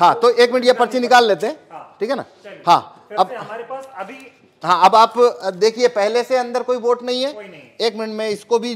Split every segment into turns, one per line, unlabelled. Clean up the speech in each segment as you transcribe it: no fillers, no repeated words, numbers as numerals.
हाँ तो एक मिनट ये पर्ची निकाल लेते हैं, ठीक है ना। हाँ अब
हमारे पास अभी,
हाँ अब आप देखिए पहले से अंदर कोई वोट नहीं है। एक मिनट में इसको भी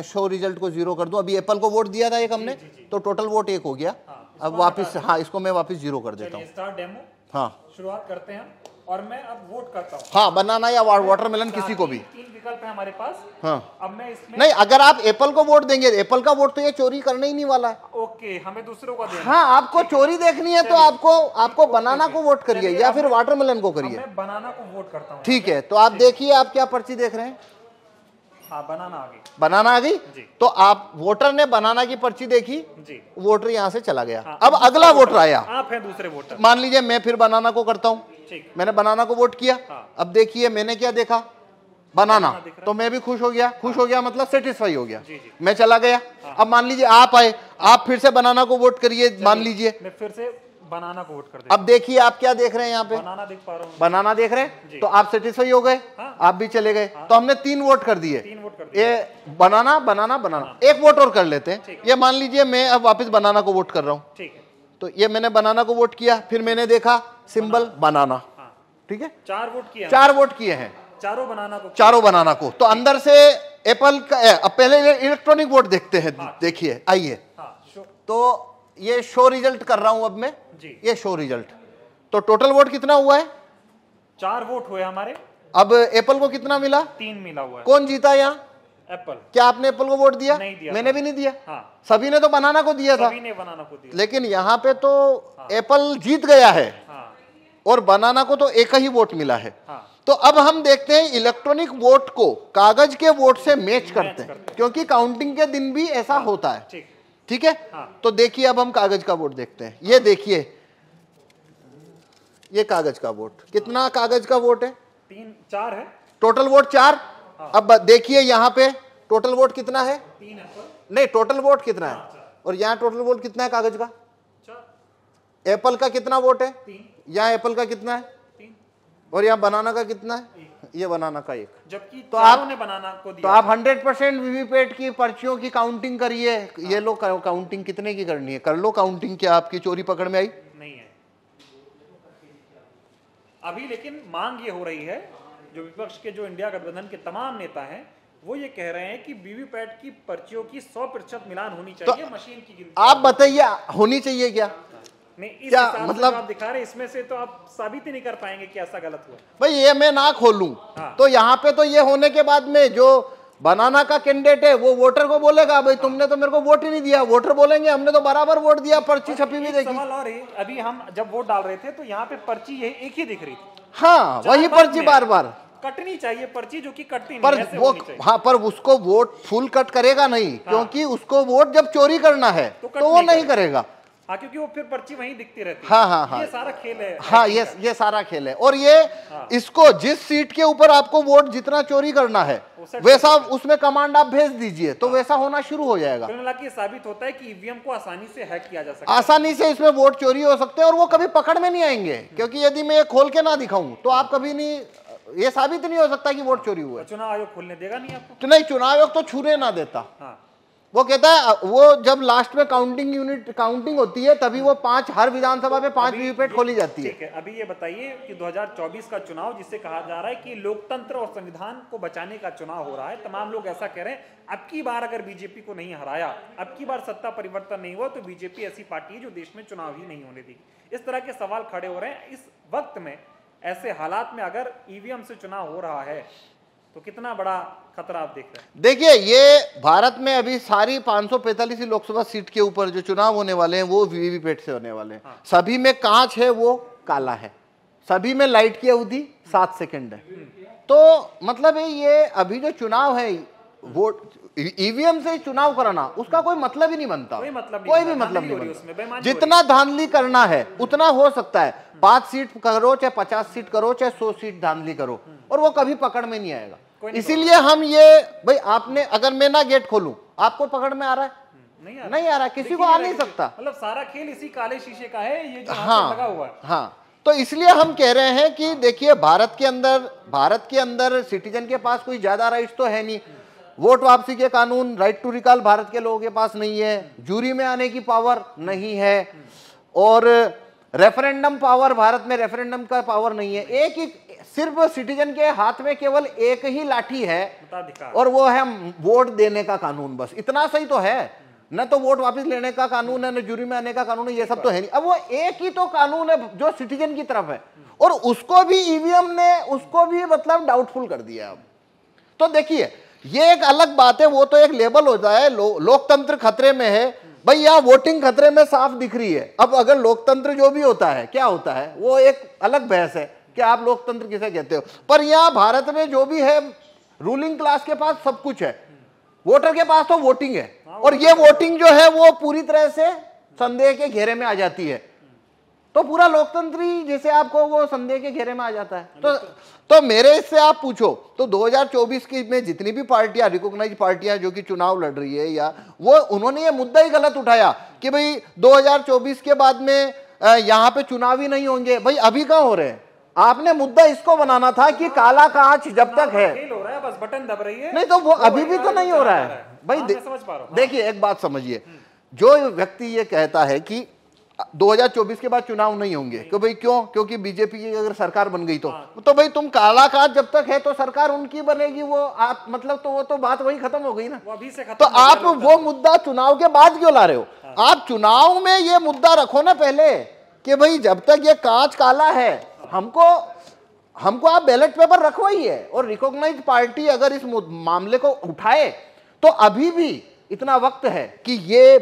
शो रिजल्ट को 0 कर दूं। अभी एप्पल को वोट दिया था एक हमने, तो टोटल वोट 1 हो गया। अब वापस, हाँ इसको मैं वापस 0 कर देता हूँ।
स्टार्ट डेमो,
हाँ
शुरुआत करते हैं और मैं अब वोट करता हूँ।
हाँ बनाना या वाटरमेलन किसी को भी।
3 विकल्प है हमारे पास।
हाँ
अब मैं इसमें
नहीं, अगर आप एप्पल को वोट देंगे, एप्पल का वोट तो ये चोरी करने ही नहीं वाला है।
ओके, हमें दूसरों का देना।
हाँ आपको चोरी देखनी है तो आपको बनाना को वोट करिए या फिर वाटरमेलन को करिए।
मैं बनाना को वोट करता हूँ।
ठीक है, तो आप देखिए आप क्या पर्ची देख रहे हैं।
हाँ बनाना आ गई।
बनाना आ गई, तो आप वोटर ने बनाना की पर्ची देखी
जी,
वोटर यहाँ से चला गया। अब अगला वोटर आया,
आप हैं दूसरे वोटर।
मान लीजिए मैं फिर बनाना को करता हूँ, मैंने बनाना को वोट किया। अब देखिए मैंने क्या देखा, बनाना, तो मैं भी खुश हो गया। खुश हो गया मतलब सेटिस्फाई हो गया, मैं चला गया। अब मान लीजिए आप आए, आप फिर से बनाना को वोट करिए, मान लीजिए
मैं फिर से बनाना को वोट कर देता हूं।
अब देखिए आप क्या देख रहे हैं यहाँ पे,
बनाना देख पा रहा हूं।
बनाना देख रहे हैं, तो आप सेटिस्फाई हो गए, आप भी चले गए। तो हमने 3 वोट कर दिए,
3 वोट कर दिए।
ये बनाना बनाना बनाना। एक वोट और कर लेते हैं। ये मान लीजिए मैं अब वापस बनाना को वोट कर रहा हूँ,
ठीक है।
तो ये मैंने बनाना को वोट किया, फिर मैंने देखा सिंबल बनाना, ठीक है।
4 वोट किए,
4 वोट किए हैं,
चारों बनाना को,
चारों बनाना को। तो अंदर से एप्पल का, अब पहले इलेक्ट्रॉनिक वोट देखते हैं। देखिए आइए, तो ये शो रिजल्ट कर रहा हूं अब मैं, ये शो रिजल्ट। तो टोटल वोट कितना हुआ है?
4 वोट हुए हमारे।
अब एप्पल को कितना मिला?
3 मिला हुआ है।
कौन जीता यहाँ?
एप्पल।
क्या आपने एप्पल को वोट दिया?
नहीं दिया,
मैंने भी नहीं दिया।
हाँ।
सभी ने तो बनाना को दिया था,
सभी ने बनाना को दिया।
लेकिन यहाँ पे तो एप्पल जीत गया है और बनाना को तो एक ही वोट मिला है। तो अब हम देखते हैं इलेक्ट्रॉनिक वोट को कागज के वोट से मैच करते हैं, क्योंकि काउंटिंग के दिन भी ऐसा होता है, ठीक है। तो देखिए अब हम कागज का वोट देखते हैं। ये देखिए, ये कागज का वोट, कितना कागज का वोट है?
4 है
टोटल वोट 4। अब देखिए यहाँ पे टोटल वोट कितना है?
3 है।
नहीं, टोटल वोट कितना है? और यहाँ टोटल वोट कितना है कागज का? 4। एप्पल का कितना वोट है? 3। यहाँ एप्पल का कितना है? 3। और यहाँ बनाना का कितना है? ये बनाना का 1।
जबकि
तो आप
ने बनाना को दिया।
तो आप 100% वीवीपैट की पर्चियों की काउंटिंग करिए। ये लो काउंटिंग कितने की करनी है, कर लो काउंटिंग। क्या आपकी चोरी पकड़ में आई?
नहीं है अभी, लेकिन मांग ये हो रही है, जो विपक्ष के, जो इंडिया गठबंधन के तमाम नेता हैं, वो ये कह रहे हैं कि वीवीपैट की पर्चियों की 100% मिलान होनी चाहिए, मशीन की गिनती।
आप बताइए होनी चाहिए क्या?
नहीं, इस
क्या
हिसाब
मतलब
से आप दिखा रहे, इसमें से तो आप साबित ही नहीं कर पाएंगे कि ऐसा गलत हुआ।
भाई ये मैं ना खोलूं तो यहाँ पे तो ये होने के बाद में जो बनाना का कैंडिडेट है वो वोटर को बोलेगा भाई तुमने तो मेरे को वोट ही नहीं दिया। वोटर बोलेंगे हमने तो बराबर वोट दिया, पर्ची छपी हुई देखी।
सवाल और है, अभी हम जब वोट डाल रहे थे तो यहाँ पे पर्ची ये एक ही दिख रही थी।
हाँ वही पर्ची बार बार
कटनी चाहिए पर्ची, जो कि कटती
पर
नहीं,
वो हाँ पर उसको वोट फुल कट करेगा नहीं, क्योंकि उसको वोट जब चोरी करना है तो वो नहीं करेगा।
हाँ, क्योंकि वो फिर पर्ची वहीं दिखती रहती है।
हाँ हाँ हाँ,
ये सारा खेल है।
हाँ ये सारा खेल है। और ये इसको जिस सीट के ऊपर आपको वोट जितना चोरी करना है वैसा उसमें कमांड आप भेज दीजिए तो वैसा होना शुरू हो जाएगा।
ये साबित होता है कि ईवीएम को आसानी से हैक किया जा सकता है,
आसानी से इसमें वोट चोरी हो सकते हैं और वो कभी पकड़ में नहीं आएंगे, क्योंकि यदि मैं ये खोल के ना दिखाऊं तो आप कभी नहीं, ये साबित नहीं हो सकता कि वोट चोरी हुआ है।
चुनाव आयोग खोलने देगा नहीं आपको?
तो नहीं, चुनाव आयोग तो छूने ना देता। वो कहता है वो जब लास्ट में काउंटिंग होती है तभी वो 5 हर विधानसभा में 5 वीवीपैट खोली जाती है।
ठीक है, अभी ये बताइए कि 2024 का चुनाव, जिसे कहा जा रहा है कि लोकतंत्र और संविधान को बचाने का चुनाव हो रहा है, तमाम लोग ऐसा कह रहे हैं, अब की बार अगर बीजेपी को नहीं हराया, अब की बार सत्ता परिवर्तन नहीं हुआ, तो बीजेपी ऐसी पार्टी है जो देश में चुनाव ही नहीं होने देगी। इस तरह के सवाल खड़े हो रहे हैं। इस वक्त में, ऐसे हालात में अगर ईवीएम से चुनाव हो रहा है तो कितना बड़ा खतरा आप देख रहे हैं? देखिए,
ये भारत में अभी सारी 545 लोकसभा सीट के ऊपर जो चुनाव होने वाले हैं वो वीवीपैट से होने वाले हैं। सभी में कांच है, वो काला है, सभी में लाइट की अवधि 7 सेकंड है। तो मतलब ये अभी जो चुनाव है, वोट ईवीएम से चुनाव कराना, उसका कोई मतलब ही नहीं बनता, कोई भी मतलब नहीं बनता। जितना धांधली करना है उतना हो सकता है, 5 सीट करो चाहे 50 सीट करो चाहे 100 सीट धांधली करो, और वो कभी पकड़ में नहीं आएगा। इसीलिए हम ये, भाई आपने, अगर मैं ना गेट खोलूं आपको पकड़ में आ रहा है? नहीं आ रहा, किसी को आ नहीं सकता।
मतलब सारा खेल इसी काले शीशे का है, ये जो लगा हुआ है।
हाँ, तो इसलिए हम कह रहे हैं कि देखिए भारत के अंदर सिटीजन के पास कोई ज्यादा राइट्स तो है नहीं। वोट वापसी के कानून, राइट टू रिकॉल भारत के लोगों के पास नहीं है, जूरी में आने की पावर नहीं है, और रेफरेंडम पावर, भारत में रेफरेंडम का पावर नहीं है। एक ही सिर्फ सिटीजन के हाथ में केवल एक ही लाठी है और वो है वोट देने का कानून, बस इतना सही तो है। न तो वोट वापस लेने का कानून है, न जुरी में आने का कानून है, ये सब तो है नहीं। अब वो एक ही तो कानून है जो सिटीजन की तरफ है, और उसको भी ईवीएम ने उसको भी मतलब डाउटफुल कर दिया। अब तो देखिए ये एक अलग बात है, वो तो एक लेबल होता है लोकतंत्र खतरे में है। भाई यहाँ वोटिंग खतरे में साफ दिख रही है। अब अगर लोकतंत्र जो भी होता है क्या होता है वो एक अलग बहस है कि आप लोकतंत्र किसे कहते हो, पर यहाँ भारत में जो भी है रूलिंग क्लास के पास सब कुछ है, वोटर के पास तो वोटिंग है, और ये वोटिंग जो है वो पूरी तरह से संदेह के घेरे में आ जाती है। तो पूरा लोकतंत्र ही जैसे आपको वो संदेह के घेरे में आ जाता है। तो मेरे से आप पूछो तो 2024 की में जितनी भी पार्टियां, रिकॉग्नाइज पार्टियां जो कि चुनाव लड़ रही है, या वो उन्होंने ये मुद्दा ही गलत उठाया कि भाई 2024 के बाद में यहाँ पे चुनाव ही नहीं होंगे। भाई अभी कहाँ हो रहे हैं? आपने मुद्दा इसको बनाना था कि काला कांच जब तक है,
हो रहा है बस बटन दब रही है,
नहीं तो वो अभी भी तो नहीं हो रहा है। भाई देखिए एक बात समझिए, जो व्यक्ति ये कहता है कि 2024 के बाद चुनाव नहीं होंगे, कि भाई क्यों? क्योंकि बीजेपी की अगर सरकार बन गई तो भाई तुम काला कांच जब तक है तो सरकार उनकी बनेगी, वो आप मतलब तो वो तो बात वही खत्म हो गई ना।
वो अभी से खत्म
तो आप वो मुद्दा चुनाव के बाद क्यों ला रहे हो? आप चुनाव में ये मुद्दा रखो ना पहले कि भाई जब तक ये कांच काला है हमको आप बैलेट पेपर रखवाइए, और रिकॉग्नाइज पार्टी अगर इस मामले को उठाए तो अभी भी इतना वक्त है कि ये